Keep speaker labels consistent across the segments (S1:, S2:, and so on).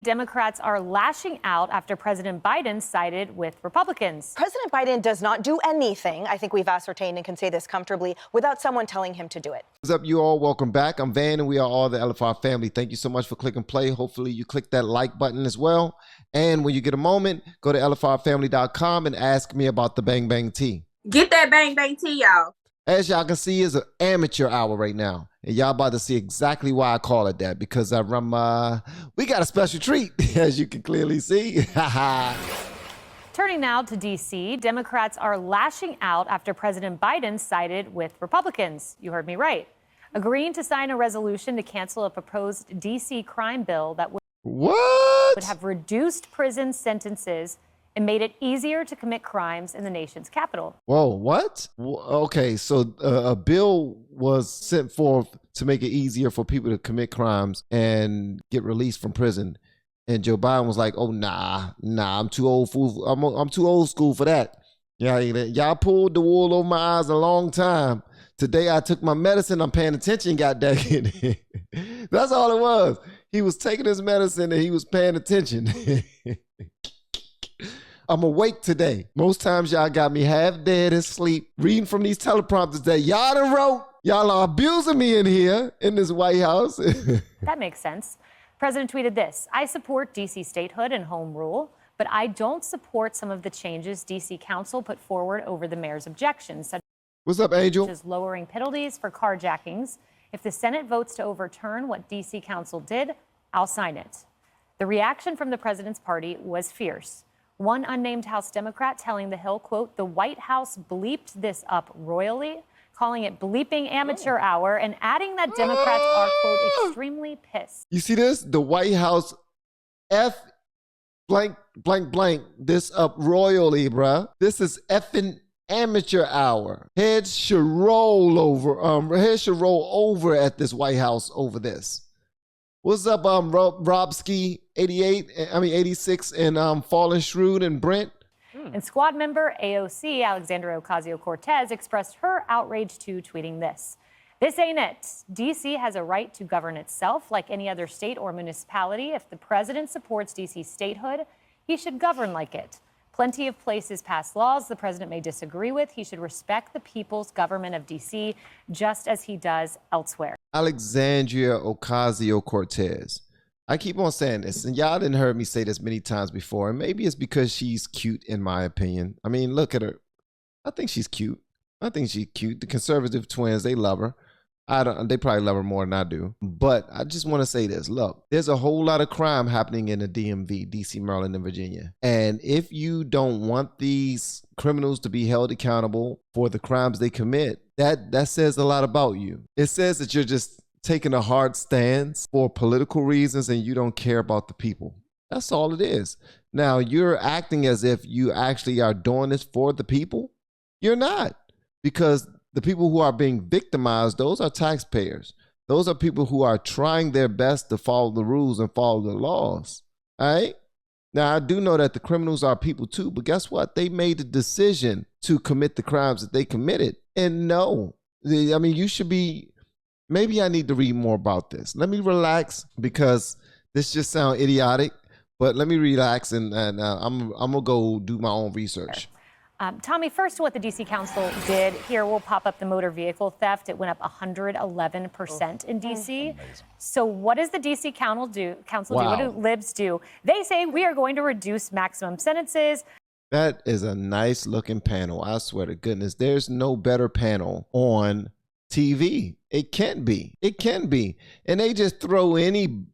S1: Democrats are lashing out after President Biden sided with Republicans.
S2: President Biden does not do anything, I think we've ascertained and can say this comfortably, without someone telling him to do it.
S3: What's up, you all? Welcome back. I'm Van, and we are all the LFR family. Thank you so much for clicking play. Hopefully you click that like button as well. And when you get a moment, go to LFRFamily.com and ask me about the Bang Bang Tea.
S4: Get that Bang Bang Tea, y'all.
S3: As y'all can see, it's an amateur hour right now. And y'all about to see exactly why I call it that, because we got a special treat, as you can clearly see.
S1: Turning now to D.C., Democrats are lashing out after President Biden sided with Republicans. You heard me right. Agreeing to sign a resolution to cancel a proposed D.C. crime bill that would have reduced prison sentences and made it easier to commit crimes in the nation's capital.
S3: Whoa, what? Okay, so a bill was sent forth to make it easier for people to commit crimes and get released from prison. And Joe Biden was like, "Oh nah, I'm too old I'm too old school for that. Yeah, y'all pulled the wool over my eyes a long time. Today I took my medicine. I'm paying attention. Goddammit." That's all it was. He was taking his medicine and he was paying attention. I'm awake today. Most times y'all got me half dead and sleep, reading from these teleprompters that y'all done wrote. Y'all are abusing me in here in this White House.
S1: That makes sense. President tweeted this: "I support D.C. statehood and home rule, but I don't support some of the changes D.C. Council put forward over the mayor's objections, such
S3: What's up, Angel?
S1: as lowering penalties for carjackings. If the Senate votes to overturn what D.C. Council did, I'll sign it." The reaction from the president's party was fierce. One unnamed House Democrat telling The Hill, quote, "The White House bleeped this up royally," calling it bleeping amateur hour, and adding that Democrats are, quote, "extremely pissed."
S3: You see this? The White House F blank blank blank this up royally, bruh. This is effing amateur hour. Heads should roll over at this White House over this. What's up, Robski 86 and Fallen Shrewd and Brent?
S1: And squad member AOC Alexandria Ocasio-Cortez expressed her outrage too, tweeting this: "This ain't it. D.C. has a right to govern itself like any other state or municipality. If the president supports D.C. statehood, he should govern like it. Plenty of places pass laws the president may disagree with. He should respect the people's government of D.C. just as he does elsewhere."
S3: Alexandria Ocasio-Cortez. I keep on saying this, and y'all didn't heard me say this many times before, and maybe it's because she's cute, in my opinion. I mean, look at her. I think she's cute. The conservative twins, they love her. They probably love her more than I do. But I just want to say this. Look, there's a whole lot of crime happening in the DMV, DC, Maryland, and Virginia. And if you don't want these criminals to be held accountable for the crimes they commit, that says a lot about you. It says that you're just taking a hard stance for political reasons and you don't care about the people. That's all it is. Now, you're acting as if you actually are doing this for the people. You're not, because the people who are being victimized, those are taxpayers. Those are people who are trying their best to follow the rules and follow the laws. All right? Now, I do know that the criminals are people too, but guess what? They made the decision to commit the crimes that they committed. And no, I mean, you should be, maybe I need to read more about this. Let me relax, because this just sounds idiotic, but let me relax and I'm going to go do my own research.
S1: Tommy, first, what the D.C. Council did here, will pop up the motor vehicle theft. It went up 111% in D.C. So what does the D.C. Council do? What do libs do? They say we are going to reduce maximum sentences.
S3: That is a nice looking panel. I swear to goodness, there's no better panel on TV. It can be. It can be. And they just throw any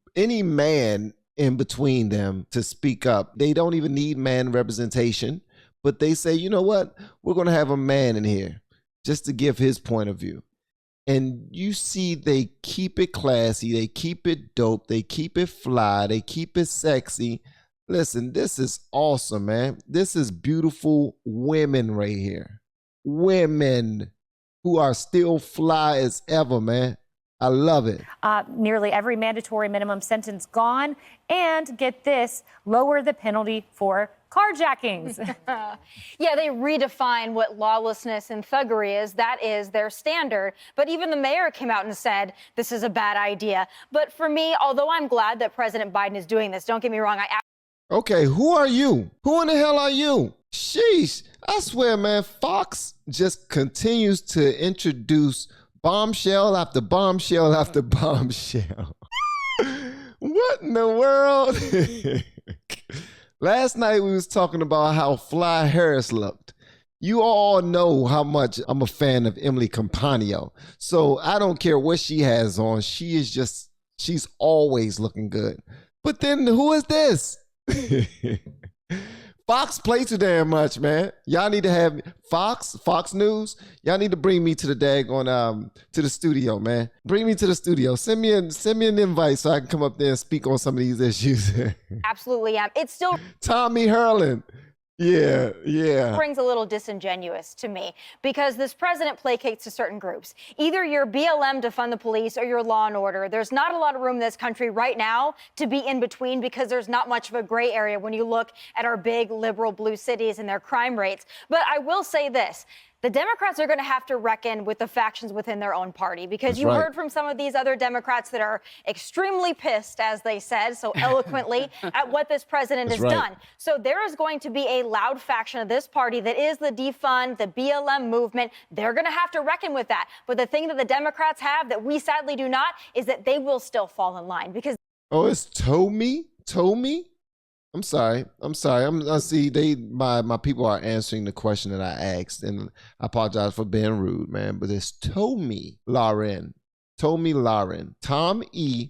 S3: man in between them to speak up. They don't even need man representation. But they say, you know what? We're going to have a man in here just to give his point of view. And you see, they keep it classy. They keep it dope. They keep it fly. They keep it sexy. Listen, this is awesome, man. This is beautiful women right here. Women who are still fly as ever, man. I love it.
S1: Nearly every mandatory minimum sentence gone. And get this, lower the penalty for carjackings.
S5: Yeah, they redefine what lawlessness and thuggery is. That is their standard. But even the mayor came out and said this is a bad idea. But for me, although I'm glad that President Biden is doing this, don't get me wrong,
S3: Okay, who are you? Who in the hell are you? Sheesh. I swear, man, Fox just continues to introduce bombshell after bombshell after bombshell. What in the world? Last night we was talking about how Fly Harris looked. You all know how much I'm a fan of Emily Compagno. So I don't care what she has on. She's always looking good. But then who is this? Fox plays too damn much, man. Y'all need to have Fox News. Y'all need to bring me to the daggone to the studio, man. Bring me to the studio. Send me an invite so I can come up there and speak on some of these issues.
S5: absolutely am. It still
S3: Tommy Hurlin. Yeah.
S5: brings a little disingenuous to me because this president placates to certain groups. Either you're BLM to fund the police or you're law and order. There's not a lot of room in this country right now to be in between because there's not much of a gray area when you look at our big liberal blue cities and their crime rates. But I will say this. The Democrats are going to have to reckon with the factions within their own party because
S3: That's
S5: you
S3: right.
S5: heard from some of these other Democrats that are extremely pissed, as they said so eloquently, at what this president
S3: That's
S5: has
S3: right.
S5: done. So there is going to be a loud faction of this party that is the defund, the BLM movement. They're going to have to reckon with that. But the thing that the Democrats have that we sadly do not is that they will still fall in line because
S3: Oh, it's Tommy? I'm sorry. I see my people are answering the question that I asked, and I apologize for being rude, man. But it's Tommy Lauren. Tom E.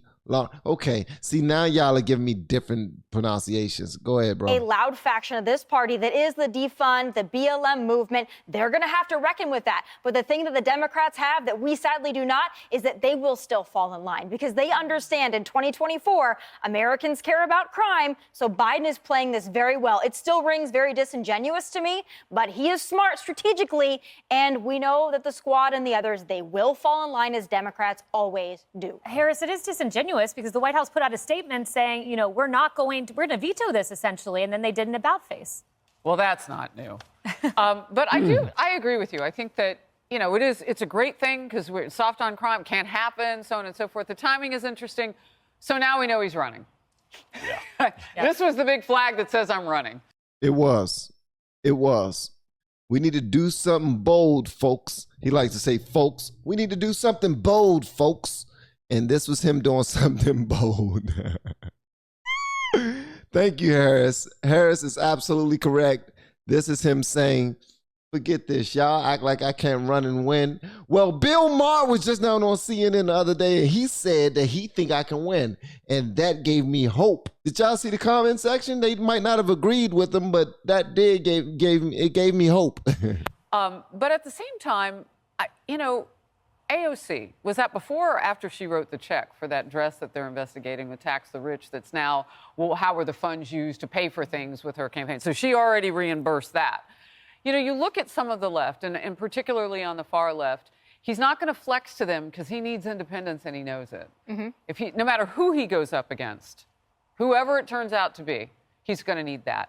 S3: Okay, see, now y'all are giving me different pronunciations. Go ahead, bro.
S5: a loud faction of this party that is the defund, the BLM movement. They're going to have to reckon with that. But the thing that the Democrats have that we sadly do not is that they will still fall in line because they understand in 2024, Americans care about crime. So Biden is playing this very well. It still rings very disingenuous to me, but he is smart strategically. And we know that the squad and the others, they will fall in line as Democrats always do.
S1: Harris, it is disingenuous because the White House put out a statement saying, we're going to veto this essentially, and then they did an about face.
S6: Well, that's not new. But I agree with you. I think that, it's a great thing because we're soft on crime, can't happen, so on and so forth. The timing is interesting. So now we know he's running. Yeah. This was the big flag that says I'm running.
S3: It was. We need to do something bold, folks. He likes to say, folks. We need to do something bold, folks. And this was him doing something bold. Thank you, Harris. Harris is absolutely correct. This is him saying, forget this. Y'all act like I can't run and win. Well, Bill Maher was just now on CNN the other day, and he said that he think I can win. And that gave me hope. Did y'all see the comment section? They might not have agreed with him, but that gave me hope.
S6: But at the same time, AOC, was that before or after she wrote the check for that dress that they're investigating with Tax the Rich that's now, well, how were the funds used to pay for things with her campaign? So she already reimbursed that. You look at some of the left, and particularly on the far left, he's not going to flex to them because he needs independence and he knows it. Mm-hmm. No matter who he goes up against, whoever it turns out to be, he's going to need that.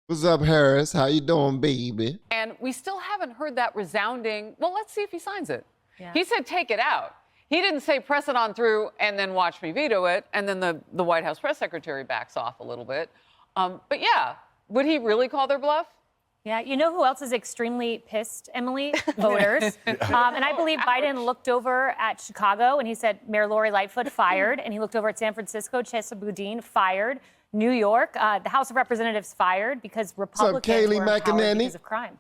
S3: What's up, Harris? How you doing, baby?
S6: And we still haven't heard that resounding, well, let's see if he signs it.
S1: Yeah.
S6: He said, take it out. He didn't say, press it on through and then watch me veto it. And then the White House press secretary backs off a little bit. But yeah, would he really call their bluff?
S1: Yeah, you know who else is extremely pissed, Emily? Voters. And I believe Biden looked over at Chicago and he said, Mayor Lori Lightfoot fired. And he looked over at San Francisco, Chesa Boudin fired. New York, the House of Representatives fired because Republicans
S3: Kayleigh
S1: were empowered
S3: McEnany?
S1: because of crime.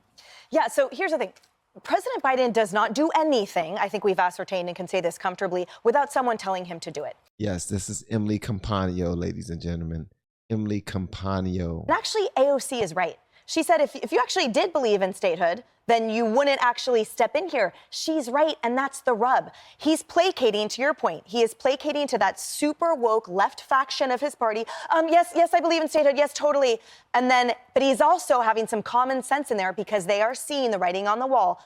S2: Yeah, so here's the thing. President Biden does not do anything, I think we've ascertained and can say this comfortably, without someone telling him to do it.
S3: Yes, this is Emily Compagno, ladies and gentlemen. Emily Compagno.
S2: And actually, AOC is right. She said if you actually did believe in statehood, then you wouldn't actually step in here. She's right, and that's the rub. He's placating, to your point, he is placating to that super woke left faction of his party. Yes, I believe in statehood, yes, totally. But he's also having some common sense in there because they are seeing the writing on the wall.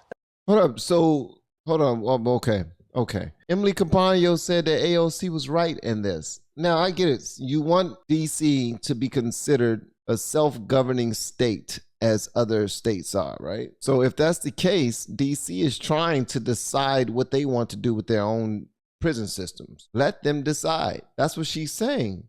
S3: Hold up, so, hold on, okay. Okay. Emily Campagno said that AOC was right in this. Now, I get it. You want DC to be considered a self-governing state as other states are, right? So if that's the case, DC is trying to decide what they want to do with their own prison systems. Let them decide. That's what she's saying.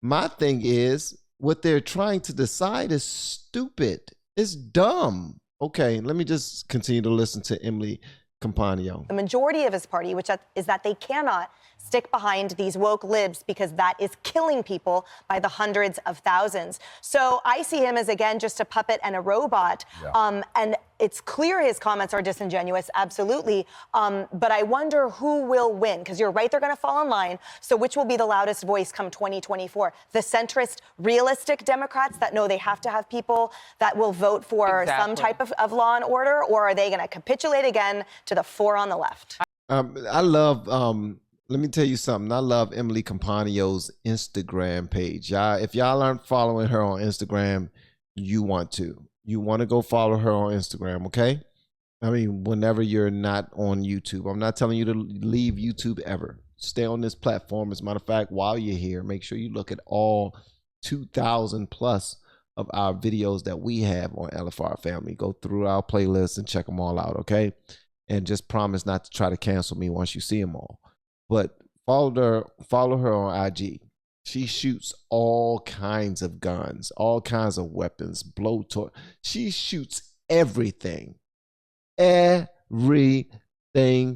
S3: My thing is, what they're trying to decide is stupid. It's dumb. Okay, let me just continue to listen to Emily Campagno.
S2: The majority of his party, which is that they cannot stick behind these woke libs because that is killing people by the hundreds of thousands. So I see him as, again, just a puppet and a robot. Yeah. And it's clear his comments are disingenuous, absolutely. But I wonder who will win, because you're right, they're going to fall in line. So which will be the loudest voice come 2024? The centrist, realistic Democrats that know they have to have people that will vote for some type of law and order, or are they going to capitulate again to the four on the left?
S3: I love... let me tell you something. I love Emily Campagno's Instagram page. If y'all aren't following her on Instagram, you want to. You want to go follow her on Instagram, okay? I mean, whenever you're not on YouTube. I'm not telling you to leave YouTube ever. Stay on this platform. As a matter of fact, while you're here, make sure you look at all 2,000 plus of our videos that we have on LFR Family. Go through our playlists and check them all out, okay? And just promise not to try to cancel me once you see them all. But follow her on IG. She shoots all kinds of guns, all kinds of weapons, blowtorch. She shoots everything. Everything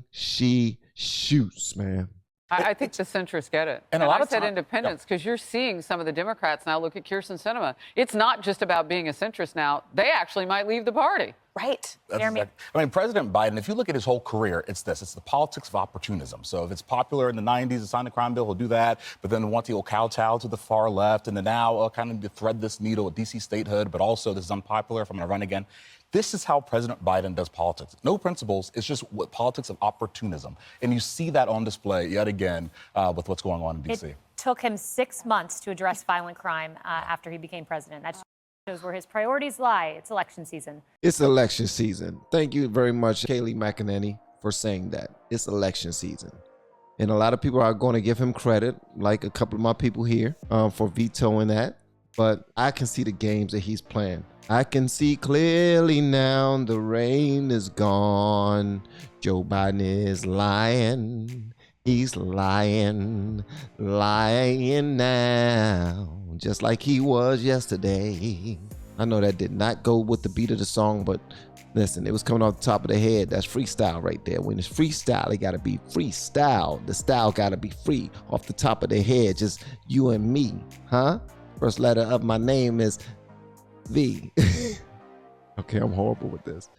S3: she shoots, man.
S6: I think the centrists get it. And a lot of said independents, because you're seeing some of the Democrats now look at Kyrsten Sinema. It's not just about being a centrist now. They actually might leave the party.
S2: Right.
S7: I mean, President Biden, if you look at his whole career, it's this. It's the politics of opportunism. So if it's popular in the 90s to sign the crime bill, he'll do that. But then once he'll kowtow to the far left, and then now kind of to thread this needle with D.C. statehood, but also this is unpopular if I'm going to run again. This is how President Biden does politics. No principles. It's just politics of opportunism. And you see that on display yet again with what's going on in D.C.
S1: It took him 6 months to address violent crime after he became president. That shows where his priorities lie. It's election season.
S3: It's election season. Thank you very much, Kayleigh McEnany, for saying that. It's election season. And a lot of people are going to give him credit, like a couple of my people here, for vetoing that. But I can see the games that he's playing. I can see clearly now the rain is gone. Joe Biden is lying. He's lying now, just like he was yesterday. I know that did not go with the beat of the song, but listen, it was coming off the top of the head. That's freestyle right there. When it's freestyle, it got to be freestyle. The style got to be free off the top of the head, just you and me, huh? First letter of my name is V. Okay, I'm horrible with this.